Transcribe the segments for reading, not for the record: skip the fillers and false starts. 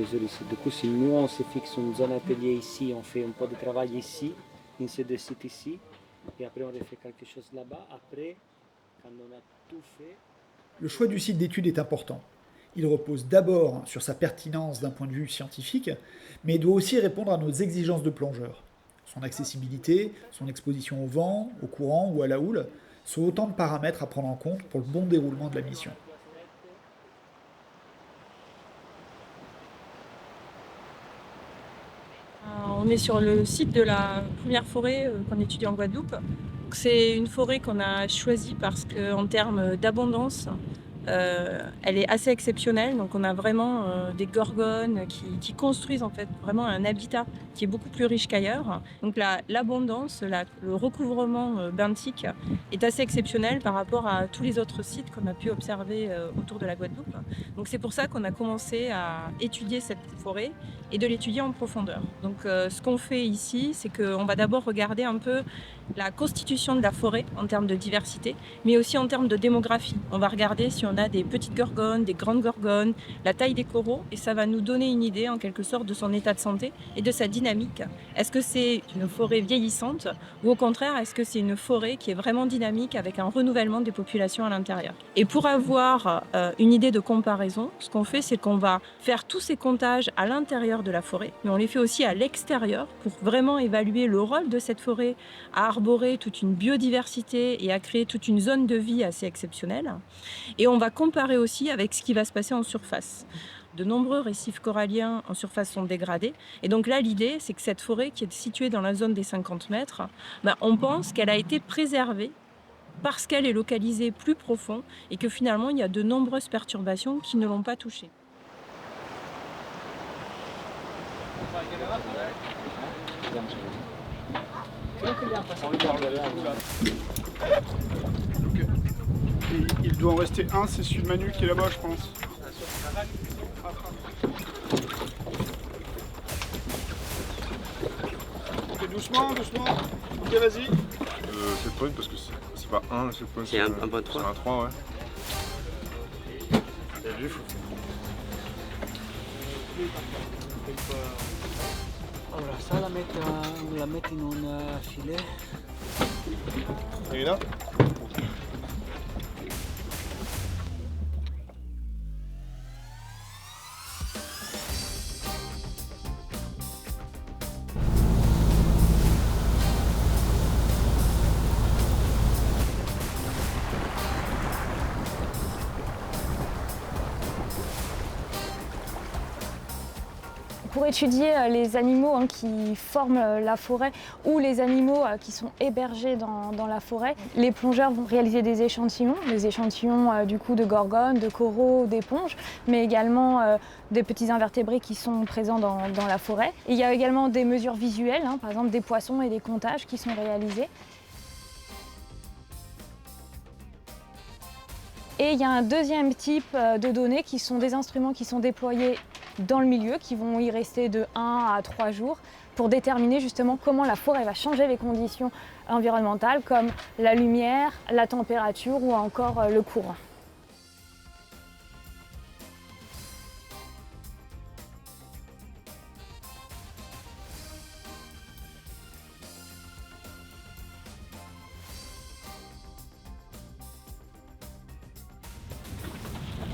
superviseurs ici. Du coup, si nous, on se fixe une zone atelier ici, on fait un peu de travail ici, dans ces deux sites ici, et après on refait quelque chose là-bas. Après, quand on a tout fait... Le choix du site d'étude est important. Il repose d'abord sur sa pertinence d'un point de vue scientifique, mais doit aussi répondre à nos exigences de plongeurs. Son accessibilité, son exposition au vent, au courant ou à la houle sont autant de paramètres à prendre en compte pour le bon déroulement de la mission. On est sur le site de la première forêt qu'on étudie en Guadeloupe. Donc, c'est une forêt qu'on a choisie parce qu'en termes d'abondance, elle est assez exceptionnelle. Donc on a vraiment des gorgones qui construisent en fait vraiment un habitat qui est beaucoup plus riche qu'ailleurs. Donc l'abondance, le recouvrement benthique est assez exceptionnel par rapport à tous les autres sites qu'on a pu observer autour de la Guadeloupe. Donc c'est pour ça qu'on a commencé à étudier cette forêt et de l'étudier en profondeur. Donc ce qu'on fait ici, c'est qu'on va d'abord regarder un peu la constitution de la forêt en termes de diversité, mais aussi en termes de démographie. On va regarder si on a des petites gorgones, des grandes gorgones, la taille des coraux, et ça va nous donner une idée en quelque sorte de son état de santé et de sa dynamique. Est-ce que c'est une forêt vieillissante ou au contraire, est-ce que c'est une forêt qui est vraiment dynamique avec un renouvellement des populations à l'intérieur? Et pour avoir une idée de comparaison, ce qu'on fait, c'est qu'on va faire tous ces comptages à l'intérieur de la forêt, mais on les fait aussi à l'extérieur pour vraiment évaluer le rôle de cette forêt à arborer toute une biodiversité et à créer toute une zone de vie assez exceptionnelle. Et on va comparer aussi avec ce qui va se passer en surface. De nombreux récifs coralliens en surface sont dégradés. Et donc là, l'idée, c'est que cette forêt qui est située dans la zone des 50 mètres, on pense qu'elle a été préservée parce qu'elle est localisée plus profond et que finalement, il y a de nombreuses perturbations qui ne l'ont pas touchée. Il doit en rester un, c'est celui de Manu qui est là-bas, je pense. Ok, doucement, doucement. Ok, vas-y. Set point parce que c'est pas un set point, c'est un point 3. C'est un 3, ouais. T'as vu, Allora, ça la metto in un filet. Il est là. Pour étudier les animaux qui forment la forêt ou les animaux qui sont hébergés dans la forêt, les plongeurs vont réaliser des échantillons du coup de gorgones, de coraux, d'éponges, mais également des petits invertébrés qui sont présents dans la forêt. Et il y a également des mesures visuelles, par exemple des poissons et des comptages qui sont réalisés. Et il y a un deuxième type de données qui sont des instruments qui sont déployés dans le milieu, qui vont y rester de 1 à 3 jours pour déterminer justement comment la forêt va changer les conditions environnementales comme la lumière, la température ou encore le courant.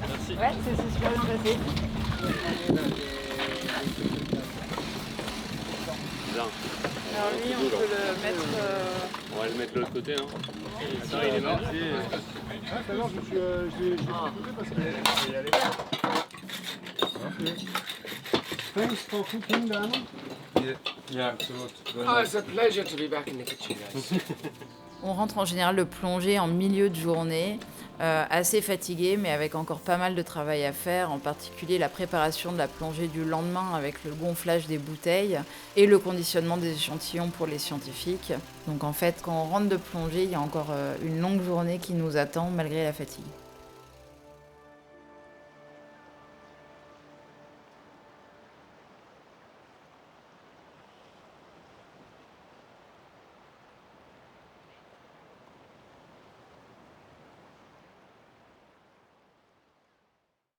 Merci. Ouais, c'est super bien passé. Bien. Alors lui, on peut le mettre... On va le mettre de l'autre côté, non? Attends, il est mort. Ah, tout à l'heure, je l'ai trouvé parce que... Y aller. Thanks for cooking the animal. Yeah, absolutely. Oh, it's a pleasure to be back in the kitchen, guys. On rentre en général le plongée en milieu de journée, assez fatigué, mais avec encore pas mal de travail à faire, en particulier la préparation de la plongée du lendemain avec le gonflage des bouteilles et le conditionnement des échantillons pour les scientifiques. Donc en fait, quand on rentre de plongée, il y a encore une longue journée qui nous attend malgré la fatigue.